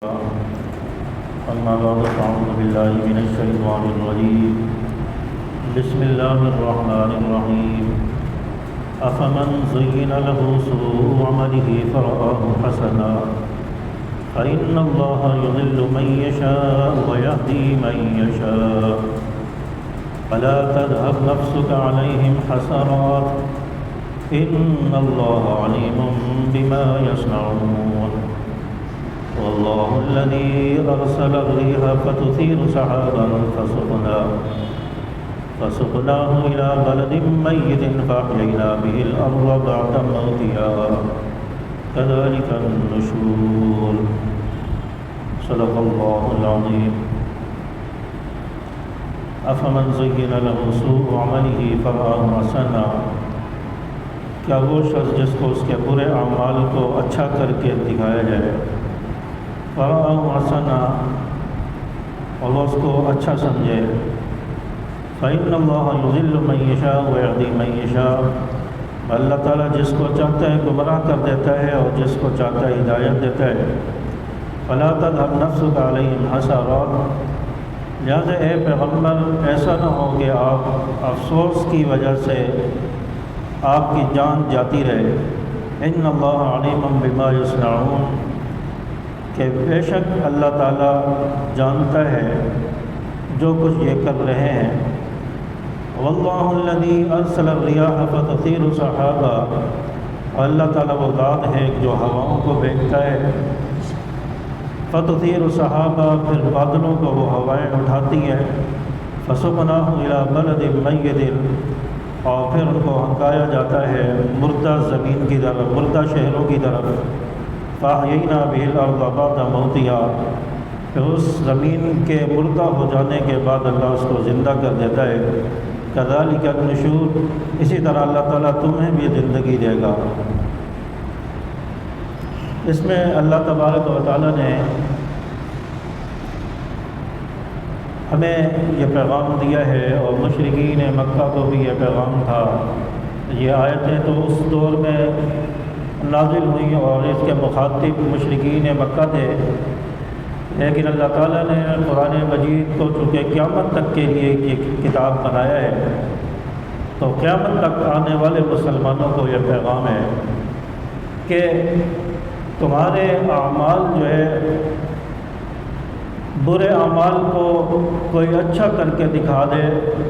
أما بعد فأعوذ بالله من الشيطان الرجيم بسم الله الرحمن الرحيم أفمن زين له سوء عمله فرآه حسنا فإن الله يضل من يشاء ويهدي من يشاء فلا تذهب نفسك عليهم حسرات إن الله عليم بما يصنعون والله الذي أرسل الريح فتثير سحابا فسقناه إلى بلد ميت فأحيينا به الأرض بعد موتها كذلك النشور صدق الله العظيم أفمن زين له سوء عمله فرآه حسنا کیا وہ شخص جس کو اس کے برے اعمال کو اچھا کر کے دکھایا جائے فرآہ حسنا اور وہ اس کو اچھا سمجھے فإن اللہ یضل من یشاء ویہدی من یشاء اللہ تعالیٰ جس کو چاہتا ہے گمراہ کر دیتا ہے اور جس کو چاہتا ہے ہدایت دیتا ہے فلا تذهب نفسك علیہم حسرات لہٰذا اے پیغمبر ایسا نہ ہو کہ آپ افسوس کی وجہ سے آپ کی جان جاتی رہے ان اللہ علیم بما یصنعون کہ بے شک اللہ تعالیٰ جانتا ہے جو کچھ یہ کر رہے ہیں واللہ الذی ارسل الریاح فتثیر سحابا اور اللہ تعالیٰ وہ ذات ہے جو ہواؤں کو بھیجتا ہے فتثیر سحابا پھر بادلوں کو وہ ہوائیں اٹھاتی ہیں فسقناہ الی بلد میت اور پھر ان کو ہنکایا جاتا ہے مردہ زمین کی طرف مردہ شہروں کی طرف فأحیینا بہ الارض بعد موتہا پھر اس زمین کے مردہ ہو جانے کے بعد اللہ اس کو زندہ کر دیتا ہے کذالک النشور اسی طرح اللہ تعالیٰ تمہیں بھی زندگی دے گا اس میں اللہ تبارک و تعالیٰ نے ہمیں یہ پیغام دیا ہے اور مشرکین مکہ کو بھی یہ پیغام تھا یہ آیتیں تو اس دور میں نازل ہوئی اور اس کے مخاطب مشرکین مکہ تھے لیکن اللہ تعالیٰ نے قرآن مجید کو چونکہ قیامت تک کے لیے یہ کتاب بنایا ہے تو قیامت تک آنے والے مسلمانوں کو یہ پیغام ہے کہ تمہارے اعمال جو ہے برے اعمال کو کوئی اچھا کر کے دکھا دے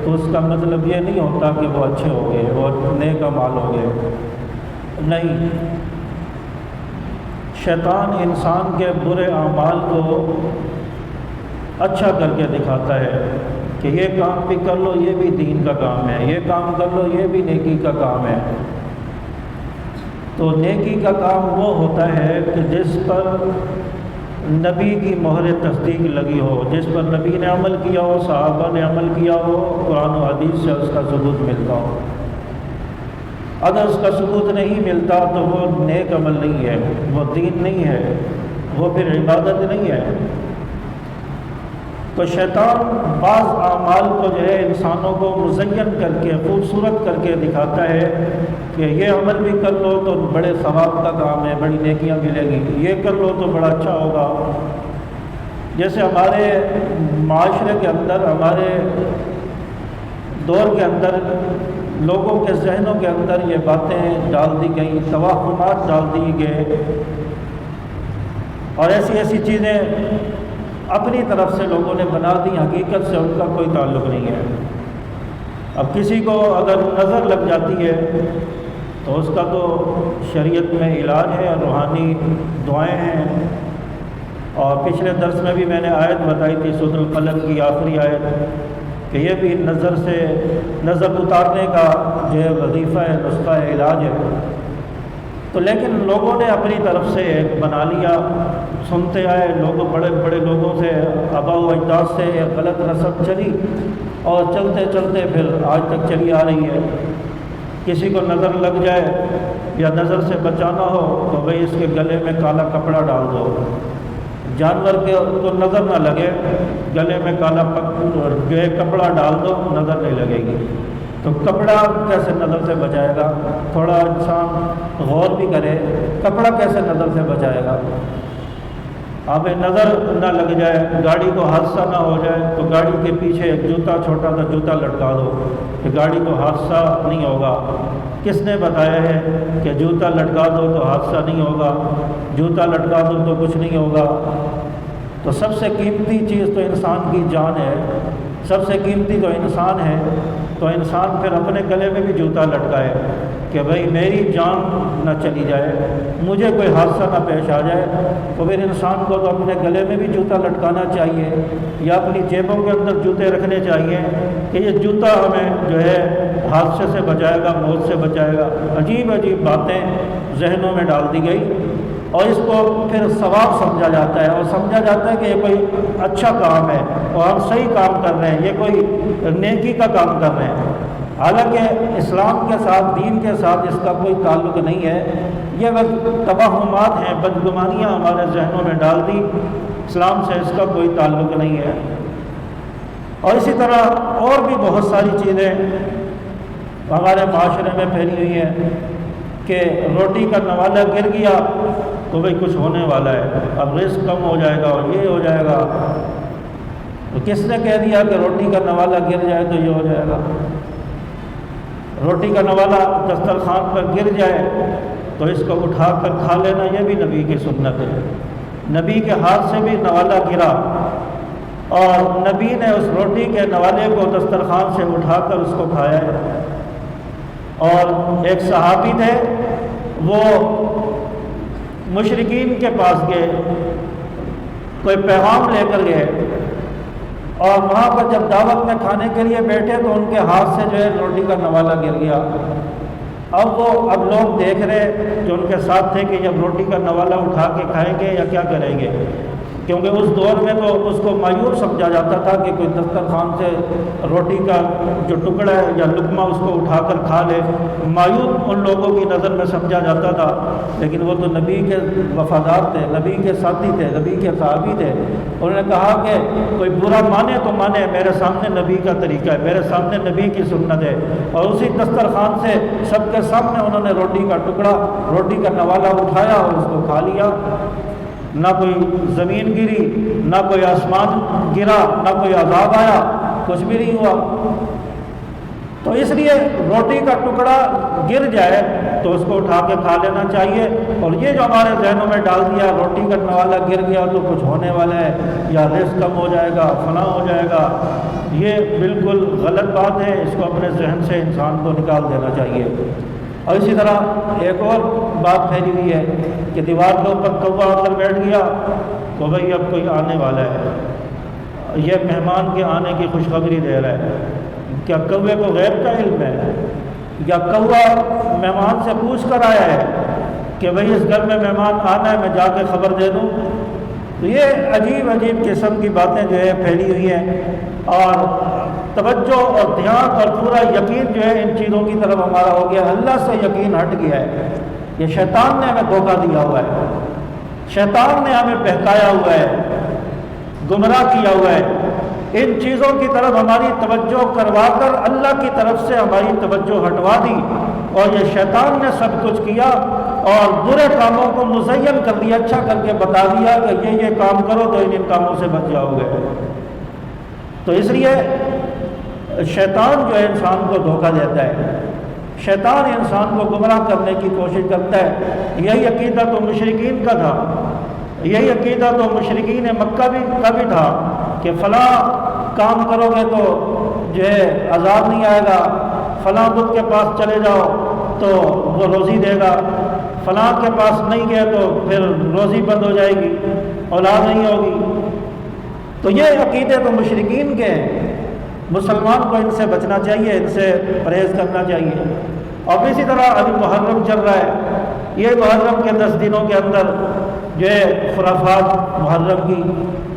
تو اس کا مطلب یہ نہیں ہوتا کہ وہ اچھے ہو گئے وہ نیک اعمال ہو گئے نہیں شیطان انسان کے برے اعمال کو اچھا کر کے دکھاتا ہے کہ یہ کام بھی کر لو یہ بھی دین کا کام ہے یہ کام کر لو یہ بھی نیکی کا کام ہے تو نیکی کا کام وہ ہوتا ہے کہ جس پر نبی کی مہر تصدیق لگی ہو جس پر نبی نے عمل کیا ہو صحابہ نے عمل کیا ہو قرآن و حدیث سے اس کا ثبوت ملتا ہو اگر اس کا ثبوت نہیں ملتا تو وہ نیک عمل نہیں ہے وہ دین نہیں ہے وہ پھر عبادت نہیں ہے تو شیطان بعض اعمال کو جو ہے انسانوں کو مزین کر کے خوبصورت کر کے دکھاتا ہے کہ یہ عمل بھی کر لو تو بڑے ثواب کا کام ہے بڑی نیکیاں ملیں گی یہ کر لو تو بڑا اچھا ہوگا جیسے ہمارے معاشرے کے اندر ہمارے دور کے اندر لوگوں کے ذہنوں کے اندر یہ باتیں ڈال دی گئیں توہمات ڈال دی گئے اور ایسی ایسی چیزیں اپنی طرف سے لوگوں نے بنا دی حقیقت سے ان کا کوئی تعلق نہیں ہے اب کسی کو اگر نظر لگ جاتی ہے تو اس کا تو شریعت میں علاج ہے روحانی دعائیں ہیں اور پچھلے درس میں بھی میں نے آیت بتائی تھی سورۃ القلم کی آخری آیت کہ یہ بھی نظر اتارنے کا جو ہے وظیفہ ہے نسخہ ہے علاج ہے تو لیکن لوگوں نے اپنی طرف سے ایک بنا لیا سنتے آئے لوگ بڑے بڑے لوگوں سے آباء و اجداد سے ایک غلط رسم چلی اور چلتے چلتے پھر آج تک چلی آ رہی ہے کسی کو نظر لگ جائے یا نظر سے بچانا ہو تو بھئی اس کے گلے میں کالا کپڑا ڈال دو جانور کے کو نظر نہ لگے گلے میں کالا جو ہے کپڑا ڈال دو نظر نہیں لگے گی تو کپڑا کیسے نظر سے بچائے گا تھوڑا انسان غور بھی کرے کپڑا کیسے نظر سے بچائے گا ہمیں نظر نہ لگ جائے، گاڑی کو حادثہ نہ ہو جائے تو گاڑی کے پیچھے ایک جوتا، چھوٹا سا جوتا لٹکا دو کہ گاڑی کو حادثہ نہیں ہوگا۔ کس نے بتایا ہے کہ جوتا لٹکا دو تو حادثہ نہیں ہوگا، جوتا لٹکا دو تو کچھ نہیں ہوگا؟ تو سب سے قیمتی چیز تو انسان کی جان ہے، سب سے قیمتی تو انسان ہے، تو انسان پھر اپنے گلے میں بھی جوتا لٹکائے کہ بھئی میری جان نہ چلی جائے، مجھے کوئی حادثہ نہ پیش آ جائے۔ تو پھر انسان کو تو اپنے گلے میں بھی جوتا لٹکانا چاہیے یا اپنی جیبوں کے اندر جوتے رکھنے چاہیے کہ یہ جوتا ہمیں جو ہے حادثے سے بچائے گا، موت سے بچائے گا۔ عجیب عجیب باتیں ذہنوں میں ڈال دی گئی اور اس کو پھر ثواب سمجھا جاتا ہے، اور سمجھا جاتا ہے کہ یہ کوئی اچھا کام ہے اور ہم صحیح کام کر رہے ہیں، یہ کوئی نیکی کا کام کر رہے ہیں۔ حالانکہ اسلام کے ساتھ، دین کے ساتھ اس کا کوئی تعلق نہیں ہے، یہ بس توہمات ہیں، بدگمانیاں ہمارے ذہنوں میں ڈال دی، اسلام سے اس کا کوئی تعلق نہیں ہے۔ اور اسی طرح اور بھی بہت ساری چیزیں ہمارے معاشرے میں پھیلی ہوئی ہیں کہ روٹی کا نوالہ گر گیا تو بھئی کچھ ہونے والا ہے، اب رزق کم ہو جائے گا اور یہ ہو جائے گا۔ تو کس نے کہہ دیا کہ روٹی کا نوالہ گر جائے تو یہ ہو جائے گا؟ روٹی کا نوالہ دسترخوان پر گر جائے تو اس کو اٹھا کر کھا لینا، یہ بھی نبی کی سنت ہے۔ نبی کے ہاتھ سے بھی نوالہ گرا اور نبی نے اس روٹی کے نوالے کو دسترخوان سے اٹھا کر اس کو کھایا ہے۔ اور ایک صحابی تھے، وہ مشرکین کے پاس گئے، کوئی پیغام لے کر گئے، اور وہاں پر جب دعوت میں کھانے کے لیے بیٹھے تو ان کے ہاتھ سے جو ہے روٹی کا نوالہ گر گیا۔ اب لوگ دیکھ رہے جو ان کے ساتھ تھے کہ جب روٹی کا نوالہ اٹھا کے کھائیں گے یا کیا کریں گے، کیونکہ اس دور میں تو اس کو مایوب سمجھا جاتا تھا کہ کوئی دسترخوان سے روٹی کا جو ٹکڑا ہے یا لقمہ اس کو اٹھا کر کھا لے، مایوب ان لوگوں کی نظر میں سمجھا جاتا تھا۔ لیکن وہ تو نبی کے وفادار تھے، نبی کے ساتھی تھے، نبی کے صحابی تھے۔ انہوں نے کہا کہ کوئی برا مانے تو مانے، میرے سامنے نبی کا طریقہ ہے، میرے سامنے نبی کی سنت ہے۔ اور اسی دسترخوان سے سب کے سامنے انہوں نے روٹی کا ٹکڑا، روٹی کا نوالہ اٹھایا اور اس کو کھا لیا۔ نہ کوئی زمین گری، نہ کوئی آسمان گرا، نہ کوئی عذاب آیا، کچھ بھی نہیں ہوا۔ تو اس لیے روٹی کا ٹکڑا گر جائے تو اس کو اٹھا کے کھا لینا چاہیے۔ اور یہ جو ہمارے ذہنوں میں ڈال دیا روٹی کا نوالہ گر گیا تو کچھ ہونے والا ہے یا رزق کم ہو جائے گا، فلاں ہو جائے گا، یہ بالکل غلط بات ہے، اس کو اپنے ذہن سے انسان کو نکال دینا چاہیے۔ اور اسی طرح ایک اور بات پھیلی ہوئی ہے کہ دیوار کے اوپر کوا آ کر بیٹھ گیا تو بھئی اب کوئی آنے والا ہے، یہ مہمان کے آنے کی خوشخبری دے رہا ہے۔ کیا کوے کو غیب کا علم ہے؟ یا کوا مہمان سے پوچھ کر آیا ہے کہ بھئی اس گھر میں مہمان آنا ہے، میں جا کے خبر دے دوں؟ تو یہ عجیب عجیب قسم کی باتیں جو ہے پھیلی ہوئی ہیں، اور توجہ اور دھیان اور پورا یقین جو ہے ان چیزوں کی طرف ہمارا ہو گیا، اللہ سے یقین ہٹ گیا ہے۔ یہ شیطان نے ہمیں دھوکہ دیا ہوا ہے، شیطان نے ہمیں بہکایا ہوا ہے، گمراہ کیا ہوا ہے۔ ان چیزوں کی طرف ہماری توجہ کروا کر اللہ کی طرف سے ہماری توجہ ہٹوا دی، اور یہ شیطان نے سب کچھ کیا اور برے کاموں کو مزین کر دیا، اچھا کر کے بتا دیا کہ یہ کام کرو تو ان کاموں سے بچ جاؤ گے۔ تو اس لیے شیطان جو ہے انسان کو دھوکہ دیتا ہے، شیطان انسان کو گمراہ کرنے کی کوشش کرتا ہے۔ یہی عقیدہ تو مشرکین کا تھا، یہی عقیدہ تو مشرکین مکہ کا بھی تھا کہ فلاں کام کرو گے تو جو ہے عذاب نہیں آئے گا، فلاں بت کے پاس چلے جاؤ تو وہ روزی دے گا، فلاں کے پاس نہیں گئے تو پھر روزی بند ہو جائے گی، اولاد نہیں ہوگی۔ تو یہ عقیدے تو مشرکین کے ہیں، مسلمان کو ان سے بچنا چاہیے، ان سے پرہیز کرنا چاہیے۔ اور اسی طرح ابھی محرم چل رہا ہے، یہ محرم کے 10 دنوں کے اندر جو ہے خرافات محرم کی،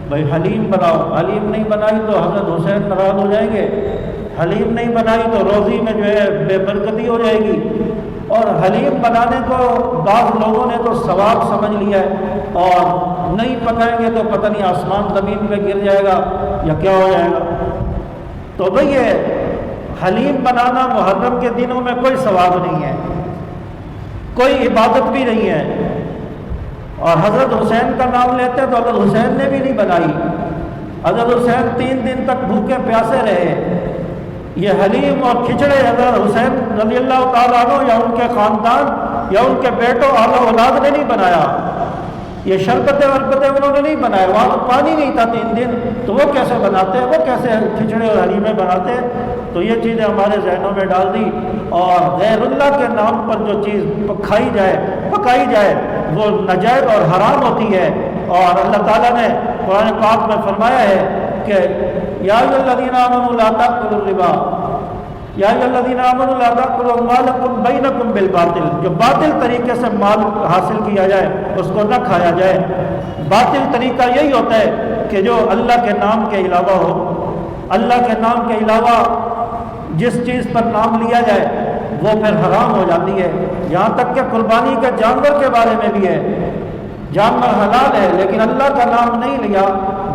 بھائی حلیم بناؤ، حلیم نہیں بنائی تو حضرت حسین ناراض ہو جائیں گے، حلیم نہیں بنائی تو روزی میں جو ہے بے برکتی ہو جائے گی۔ اور حلیم بنانے کو بعض لوگوں نے تو ثواب سمجھ لیا ہے، اور نہیں پکائیں گے تو پتہ نہیں آسمان زمین پہ گر جائے گا یا کیا ہو جائے گا۔ تو بھئی یہ حلیم بنانا محرم کے دنوں میں کوئی ثواب نہیں ہے، کوئی عبادت بھی نہیں ہے۔ اور حضرت حسین کا نام لیتے تو حضرت حسین نے بھی نہیں بنائی. حضرت حسین 3 دن تک بھوکے پیاسے رہے. یہ حلیم اور کھچڑے حضرت حسین رضی اللہ تعالیٰ عنہ یا ان کے خاندان یا ان کے بیٹوں اعلیٰ اولاد نے نہیں بنایا. یہ شربتیں وربتیں انہوں نے نہیں بنائے. وہاں پانی نہیں تھا 3 دن، تو وہ کیسے بناتے، وہ کیسے کھچڑے اور حلیمیں بناتے؟ تو یہ چیزیں ہمارے ذہنوں میں ڈال دی. اور غیر اللہ کے نام پر جو چیز پکائی جائے وہ ناجائز اور حرام ہوتی ہے. اور اللہ تعالیٰ نے قرآن پاک میں فرمایا ہے کہ یا ایھا الذین آمنوا لا تأکلوا الربا یا ایھا الذین آمنوا لا تأکلوا اموالکم بینکم بالباطل. جو باطل طریقے سے مال حاصل کیا جائے اس کو نہ کھایا جائے. باطل طریقہ یہی ہوتا ہے کہ جو اللہ کے نام کے علاوہ ہو. اللہ کے نام کے علاوہ جس چیز پر نام لیا جائے وہ پھر حرام ہو جاتی ہے. یہاں تک کہ قربانی کے جانور کے بارے میں بھی ہے. جانور حلال ہے لیکن اللہ کا نام نہیں لیا،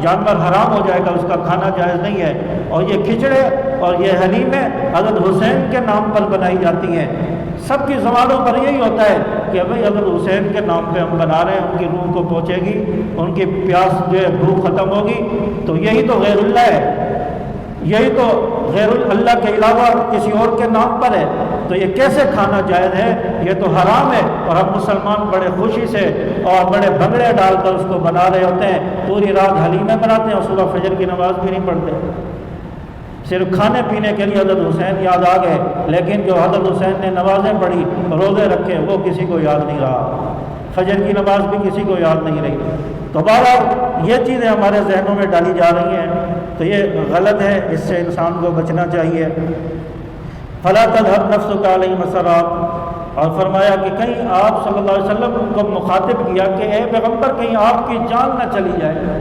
جانور حرام ہو جائے گا، اس کا کھانا جائز نہیں ہے. اور یہ کھچڑے اور یہ حلیمیں حضرت حسین کے نام پر بنائی جاتی ہیں. سب کی زبانوں پر یہی ہوتا ہے کہ بھئی حضرت حسین کے نام پہ ہم بنا رہے ہیں، ان کی روح کو پہنچے گی، ان کی پیاس جو ہے بھوک ختم ہوگی. تو یہی تو غیر اللہ ہے، یہی تو غیر اللہ کے علاوہ کسی اور کے نام پر ہے. تو یہ کیسے کھانا جائز ہے؟ یہ تو حرام ہے. اور ہم مسلمان بڑے خوشی سے اور بڑے بھنگڑے ڈال کر اس کو بنا رہے ہوتے ہیں. پوری رات حلیمیں بناتے ہیں اور صبح فجر کی نماز بھی نہیں پڑھتے. صرف کھانے پینے کے لیے حضرت حسین یاد آ گئے، لیکن جو حضرت حسین نے نمازیں پڑھی، روزے رکھے، وہ کسی کو یاد نہیں رہا. فجر کی نماز بھی کسی کو یاد نہیں رہی. تو بہرحال یہ چیزیں ہمارے ذہنوں میں ڈالی جا رہی ہیں، تو یہ غلط ہے، اس سے انسان کو بچنا چاہیے. فلا تذهب نفسك علیہم السلام. اور فرمایا کہ کہیں آپ صلی اللہ علیہ وسلم کو مخاطب کیا کہ اے پیغمبر کہیں آپ کی جان نہ چلی جائے.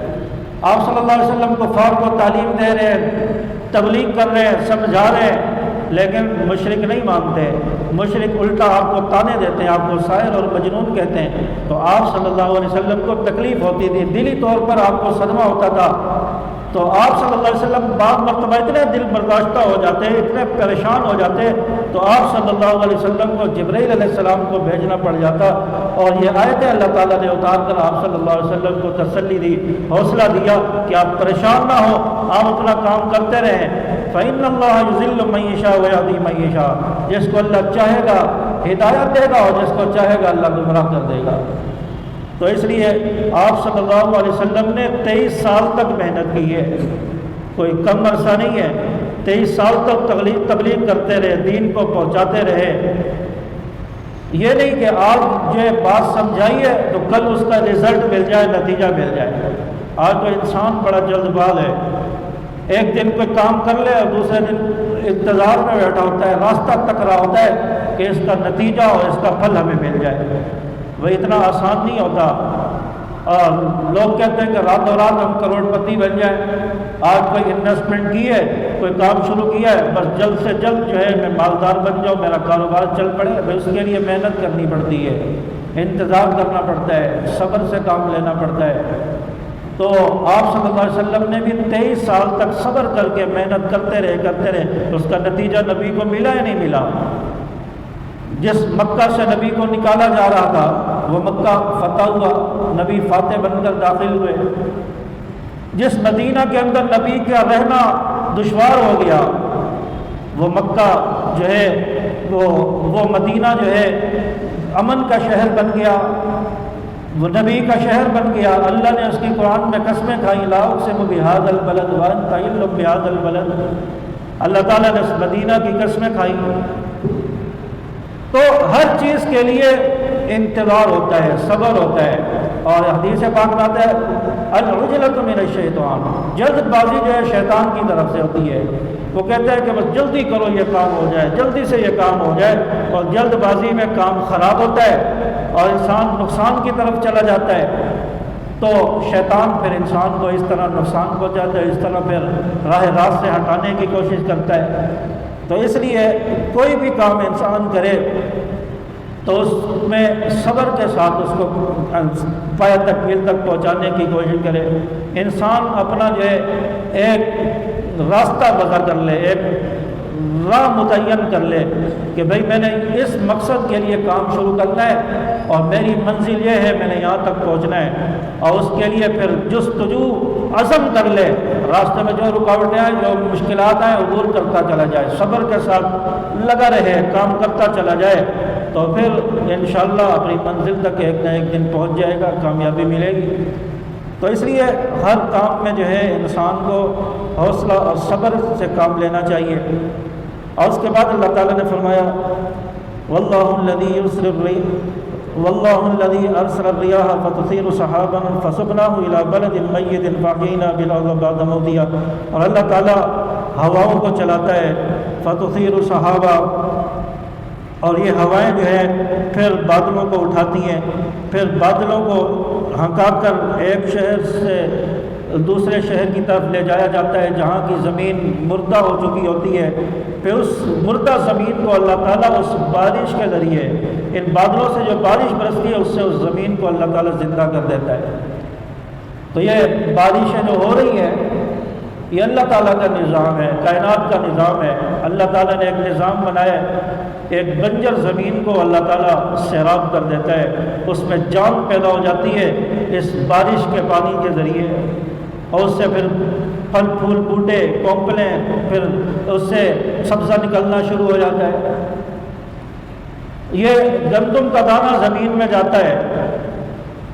آپ صلی اللہ علیہ وسلم کفار کو تعلیم دے رہے ہیں، تبلیغ کر رہے ہیں، سمجھا رہے ہیں، لیکن مشرک نہیں مانتے. مشرک الٹا آپ کو تانے دیتے ہیں، آپ کو ساحر اور مجنون کہتے ہیں. تو آپ صلی اللہ علیہ وسلم کو تکلیف ہوتی تھی، دلی طور پر آپ کو صدمہ ہوتا تھا. تو آپ صلی اللہ علیہ وسلم بعض مرتبہ اتنے دل برداشتہ ہو جاتے، اتنے پریشان ہو جاتے، تو آپ صلی اللہ علیہ وسلم کو جبرائیل علیہ السلام کو بھیجنا پڑ جاتا. اور یہ آیتیں اللہ تعالیٰ نے اتار کر آپ صلی اللہ علیہ وسلم کو تسلی دی، حوصلہ دیا کہ آپ پریشان نہ ہو، آپ اپنا کام کرتے رہیں. فَإِنَّ اللَّهَ يُضِلُّ مَن يَشَاءُ وَيَهْدِي مَن يَشَاءُ. جس کو اللہ چاہے گا ہدایت دے گا اور جس کو چاہے گا اللہ گمراہ کر دے گا. تو اس لیے آپ صلی اللہ علیہ وسلم نے 23 سال تک محنت کی ہے، کوئی کم عرصہ نہیں ہے. 23 سال تک تبلیغ کرتے رہے، دین کو پہنچاتے رہے. یہ نہیں کہ آج جو بات سمجھائی ہے تو کل اس کا رزلٹ مل جائے، نتیجہ مل جائے. آج تو انسان بڑا جلد باز ہے، ایک دن کوئی کام کر لے اور دوسرے دن انتظار میں بیٹھا ہوتا ہے، راستہ تک رہا ہوتا ہے کہ اس کا نتیجہ اور اس کا پھل ہمیں مل جائے. وہ اتنا آسان نہیں ہوتا. اور لوگ کہتے ہیں کہ راتوں رات ہم کروڑ پتی بن جائیں. آج کوئی انویسٹمنٹ کی ہے، کوئی کام شروع کیا ہے، بس جلد سے جلد جو ہے میں مالدار بن جاؤں، میرا کاروبار چل پڑے. اس کے لیے محنت کرنی پڑتی ہے، انتظار کرنا پڑتا ہے، صبر سے کام لینا پڑتا ہے. تو آپ صلی اللہ علیہ وسلم نے بھی 23 سال تک صبر کر کے محنت کرتے رہے. اس کا نتیجہ نبی کو ملا یا نہیں ملا؟ جس مکہ سے نبی کو نکالا جا رہا تھا وہ مکہ فتح ہوا، نبی فاتح بن کر داخل ہوئے. جس مدینہ کے اندر نبی کا رہنا دشوار ہو گیا، وہ مکہ جو ہے وہ مدینہ جو ہے امن کا شہر بن گیا، وہ نبی کا شہر بن گیا. اللہ نے اس کی قرآن میں قسمیں کھائیں، لا اقسم بہذا البلد وانت حل بہذا البلد. اللہ تعالیٰ نے اس مدینہ کی قسمیں کھائیں. تو ہر چیز کے لیے انتظار ہوتا ہے، صبر ہوتا ہے. اور حدیث پاک میں آتا ہے العجلۃ من الشیطان، جلد بازی جو ہے شیطان کی طرف سے ہوتی ہے. وہ کہتا ہے کہ بس جلدی کرو یہ کام ہو جائے، جلدی سے یہ کام ہو جائے. اور جلد بازی میں کام خراب ہوتا ہے اور انسان نقصان کی طرف چلا جاتا ہے. تو شیطان پھر انسان کو اس طرح نقصان پہنچاتا ہے، اس طرح پھر راہ راست سے ہٹانے کی کوشش کرتا ہے. تو اس لیے کوئی بھی کام انسان کرے تو اس میں صبر کے ساتھ اس کو پایہ تکمیل تک پہنچانے کی کوشش کرے. انسان اپنا جو ہے ایک راستہ بسر کر لے، ایک راہ متعین کر لے کہ بھئی میں نے اس مقصد کے لیے کام شروع کرنا ہے اور میری منزل یہ ہے، میں نے یہاں تک پہنچنا ہے، اور اس کے لیے پھر جستجو عزم کر لے، راستے میں جو رکاوٹیں آئیں، جو مشکلات آئیں، عبور کرتا چلا جائے، صبر کے ساتھ لگا رہے، کام کرتا چلا جائے، تو پھر انشاءاللہ اپنی منزل تک ایک نہ ایک دن پہنچ جائے گا، کامیابی ملے گی۔ تو اس لیے ہر کام میں جو ہے انسان کو حوصلہ اور صبر سے کام لینا چاہیے۔ اور اس کے بعد اللہ تعالیٰ نے فرمایا واللہ الذی ارسل الرياح فتثير سحابا فسقناه الى بلد میت فاحیینا بالارض بعد موتها، اور اللہ تعالیٰ ہواؤں کو چلاتا ہے، فتثير سحابا، اور یہ ہوائیں جو ہے پھر بادلوں کو اٹھاتی ہیں، پھر بادلوں کو ہنکا کر ایک شہر سے دوسرے شہر کی طرف لے جایا جاتا ہے جہاں کی زمین مردہ ہو چکی ہوتی ہے، پھر اس مردہ زمین کو اللہ تعالیٰ اس بارش کے ذریعے، ان بادلوں سے جو بارش برستی ہے اس سے اس زمین کو اللہ تعالیٰ زندہ کر دیتا ہے۔ تو یہ بارشیں جو ہو رہی ہیں یہ اللہ تعالیٰ کا نظام ہے، کائنات کا نظام ہے۔ اللہ تعالیٰ نے ایک نظام بنایا ہے، ایک بنجر زمین کو اللہ تعالیٰ سیراب کر دیتا ہے، اس میں جان پیدا ہو جاتی ہے اس بارش کے پانی کے ذریعے، اور اس سے پھر پھل پھول بوٹے کونپلیں، پھر اس سے سبزہ نکلنا شروع ہو جاتا ہے۔ یہ گندم کا دانہ زمین میں جاتا ہے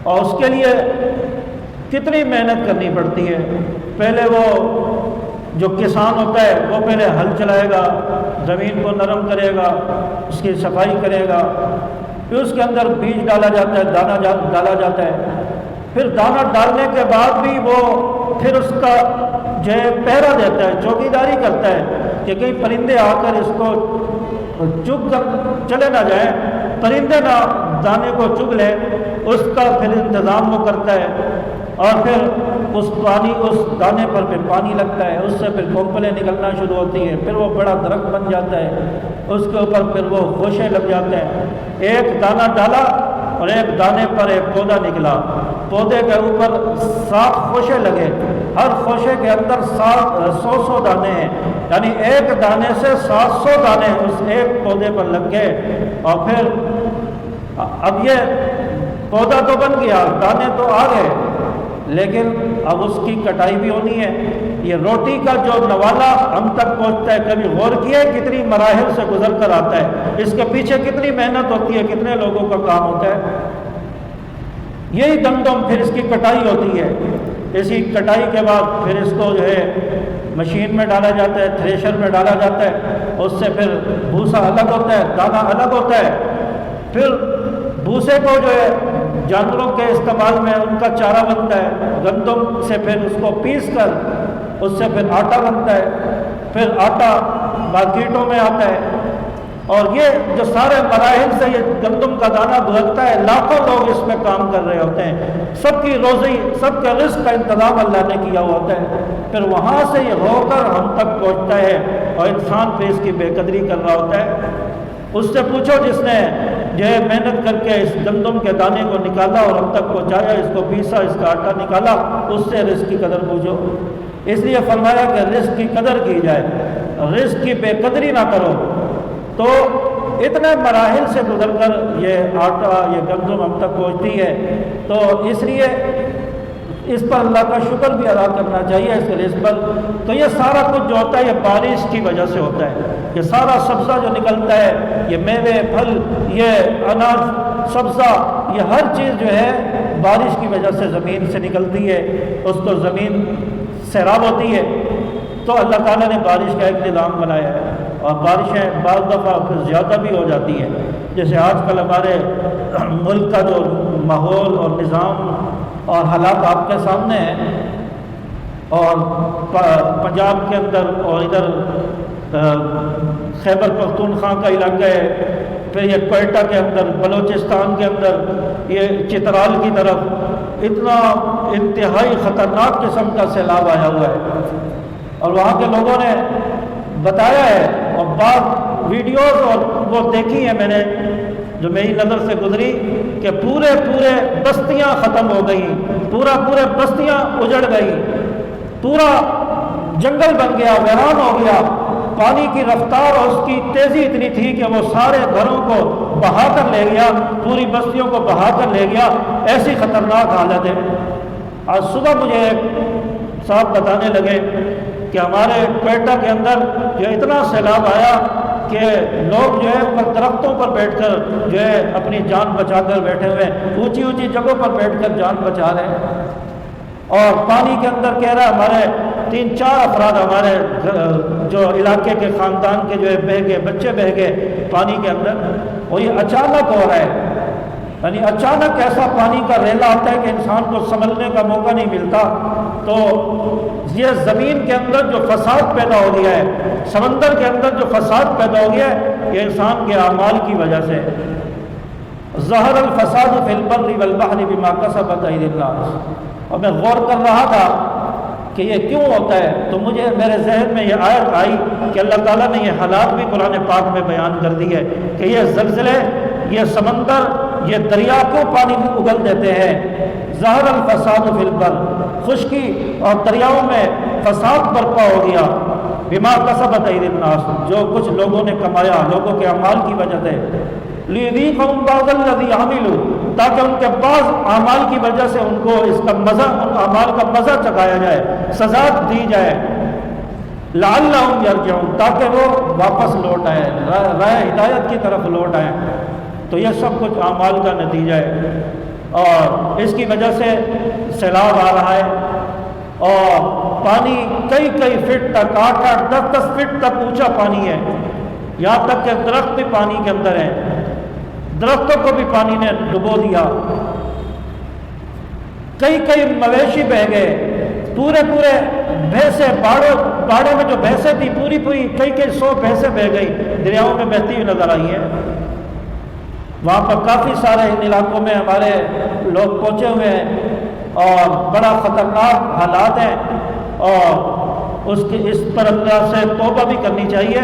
اور اس کے لیے کتنی محنت کرنی پڑتی ہے۔ پہلے وہ جو کسان ہوتا ہے وہ پہلے ہل چلائے گا، زمین کو نرم کرے گا، اس کی صفائی کرے گا، پھر اس کے اندر بیج ڈالا جاتا ہے، دانہ ڈالا جاتا ہے، پھر دانہ ڈالنے کے بعد بھی وہ پھر اس کا جو ہے پہرا دیتا ہے، چوکیداری کرتا ہے کہ کہیں پرندے آ کر اس کو چگ کر چلے نہ جائیں، پرندے نہ دانے کو چگ لیں، اس کا پھر انتظام وہ کرتا ہے، اور پھر اس دانے پر پھر پانی لگتا ہے، اس سے پھر کونپلیں نکلنا شروع ہوتی ہیں، پھر وہ بڑا درخت بن جاتا ہے، اس کے اوپر پھر وہ خوشے لگ جاتے ہیں۔ ایک دانہ ڈالا اور ایک دانے پر ایک پودا نکلا، پودے کے اوپر 7 خوشے لگے، ہر خوشے کے اندر 100 دانے ہیں، یعنی ایک دانے سے 700 دانے اس ایک پودے پر لگ گئے، اور پھر اب یہ پودا تو بن گیا، دانے تو آ گئے، لیکن اب اس کی کٹائی بھی ہونی ہے۔ یہ روٹی کا جو نوالا ہم تک پہنچتا ہے، کبھی غور کیا ہے کتنی مراحل سے گزر کر آتا ہے، اس کے پیچھے کتنی محنت ہوتی ہے، کتنے لوگوں کا کام ہوتا ہے۔ یہی گندم پھر اس کی کٹائی ہوتی ہے، اسی کٹائی کے بعد پھر اس کو جو ہے مشین میں ڈالا جاتا ہے، تھریشر میں ڈالا جاتا ہے، اس سے پھر بھوسا الگ ہوتا ہے، دانہ الگ ہوتا ہے، پھر بھوسے کو جو ہے جانوروں کے استعمال میں ان کا چارہ بنتا ہے، گندم سے پھر اس کو پیس کر اس سے پھر آٹا بنتا ہے، پھر آٹا مارکیٹوں میں آتا ہے، اور یہ جو سارے مراحل سے یہ گندم کا دانہ گزرتا ہے، لاکھوں لوگ اس میں کام کر رہے ہوتے ہیں، سب کی روزی، سب کے رزق کا انتظام اللہ نے کیا ہوتا ہے، پھر وہاں سے یہ ہو کر ہم تک پہنچتا ہے، اور انسان پہ اس کی بے قدری کر رہا ہوتا ہے۔ اس سے پوچھو جس نے جو ہے محنت کر کے اس گندم کے دانے کو نکالا اور ہم تک پہنچایا، اس کو پیسا، اس کا آٹا نکالا، اس سے رزق کی قدر پوچھو۔ اس لیے فرمایا کہ رزق کی قدر کی جائے، رزق کی بے قدری نہ کرو۔ تو اتنے مراحل سے گزر کر یہ آٹا، یہ گندم ہم تک پہنچتی ہے، تو اس لیے اس پر اللہ کا شکر بھی ادا کرنا چاہیے اس رزق پر۔ تو یہ سارا کچھ جو ہوتا ہے یہ بارش کی وجہ سے ہوتا ہے، یہ سارا سبزہ جو نکلتا ہے، یہ میوے پھل، یہ اناج سبزہ، یہ ہر چیز جو ہے بارش کی وجہ سے زمین سے نکلتی ہے، اس کو زمین سیراب ہوتی ہے۔ تو اللہ تعالیٰ نے بارش کا ایک نظام بنایا ہے، اور بارشیں بعض دفعہ پھر زیادہ بھی ہو جاتی ہیں، جیسے آج کل ہمارے ملک کا جو ماحول اور نظام اور حالات آپ کے سامنے ہیں، اور پنجاب کے اندر اور ادھر خیبر پختونخوا کا علاقہ ہے، پھر یہ کوئٹہ کے اندر، بلوچستان کے اندر، یہ چترال کی طرف اتنا انتہائی خطرناک قسم کا سیلاب آیا ہوا ہے، اور وہاں کے لوگوں نے بتایا ہے، اور بعض ویڈیوز اور وہ دیکھی ہیں میں نے جو میری نظر سے گزری، کہ پورے بستیاں ختم ہو گئی، پورے بستیاں اجڑ گئی، پورا جنگل بن گیا، ویران ہو گیا، پانی کی رفتار اور اس کی تیزی اتنی تھی کہ وہ سارے گھروں کو بہا کر لے گیا، پوری بستیوں کو بہا کر لے گیا، ایسی خطرناک حالت ہے۔ آج صبح مجھے ایک صاحب بتانے لگے کہ ہمارے کوئٹہ کے اندر جو اتنا سیلاب آیا کہ لوگ جو ہے اوپر درختوں پر بیٹھ کر جو ہے اپنی جان بچا کر بیٹھے ہوئے، اونچی اونچی جگہوں پر بیٹھ کر جان بچا رہے ہیں، اور پانی کے اندر کہہ رہا ہے ہمارے 3-4 افراد ہمارے جو علاقے کے خاندان کے جو ہے بہہ گئے، بچے بہہ گئے پانی کے اندر۔ اور یہ اچانک ہو رہا ہے، یعنی اچانک ایسا پانی کا ریلا آتا ہے کہ انسان کو سنبھلنے کا موقع نہیں ملتا۔ تو یہ زمین کے اندر جو فساد پیدا ہو گیا ہے، سمندر کے اندر جو فساد پیدا ہو گیا ہے، یہ انسان کے اعمال کی وجہ سے۔ ظہر الفساد فی البر والبحر بما کسبت ایدی الناس۔ اور میں غور کر رہا تھا کہ یہ کیوں ہوتا ہے، تو مجھے میرے ذہن میں یہ آیت آئی کہ اللہ تعالیٰ نے یہ حالات بھی قرآن پاک میں بیان کر دی ہے کہ یہ زلزلے، یہ سمندر، یہ دریا کیوں پانی میں اگل دیتے ہیں۔ ظہر الفساد فی البر، خشکی اور دریاؤں میں فساد برپا ہو گیا، بما کسبت ایدی الناس، جو کچھ لوگوں نے کمایا، لوگوں کے اعمال کی وجہ سے۔ لیذیقہم بعض الذی عملوا، تاکہ ان کے بعض اعمال کی وجہ سے ان کو اس کا مزہ، ان اعمال کا مزہ چکھایا جائے، سزا دی جائے۔ لعلہم یرجعون، تاکہ وہ واپس لوٹ آئیں، راہ ہدایت کی طرف لوٹ آئیں۔ تو یہ سب کچھ اعمال کا نتیجہ ہے، اور اس کی وجہ سے سیلاب آ رہا ہے، اور پانی کئی فٹ تک، 8-8 10-10 فٹ تک اونچا پانی ہے، یہاں تک کہ درخت بھی پانی کے اندر ہے، درختوں کو بھی پانی نے ڈبو دیا، کئی مویشی بہہ گئے، پورے بھینسیں، باڑوں میں جو بھینسیں تھی پوری کئی 100 بھینسیں بہہ گئی، دریاؤں میں بہتی ہوئی نظر آئی ہیں۔ وہاں پر کافی سارے ان علاقوں میں ہمارے لوگ پہنچے ہوئے ہیں، اور بڑا خطرناک حالات ہیں، اور اس پر اللہ سے توبہ بھی کرنی چاہیے،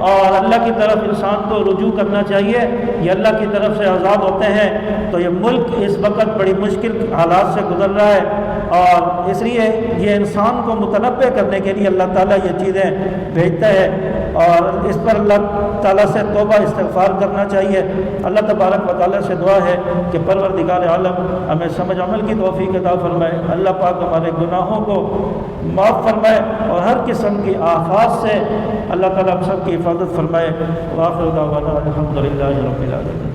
اور اللہ کی طرف انسان کو رجوع کرنا چاہیے۔ یہ اللہ کی طرف سے عذاب ہوتے ہیں، تو یہ ملک اس وقت بڑی مشکل حالات سے گزر رہا ہے، اور اس لیے یہ انسان کو متنبع کرنے کے لیے اللہ تعالیٰ یہ چیزیں بھیجتا ہے، اور اس پر اللہ تعالیٰ سے توبہ استغفار کرنا چاہیے۔ اللہ تبارک و تعالیٰ سے دعا ہے کہ پروردگار عالم ہمیں سمجھ عمل کی توفیق عطا فرمائے، اللہ پاک ہمارے گناہوں کو معاف فرمائے، اور ہر قسم کی آفات سے اللہ تعالیٰ ہم سب کی حفاظت فرمائے۔ وآخر دعوانا الحمدللہ رب العالمین۔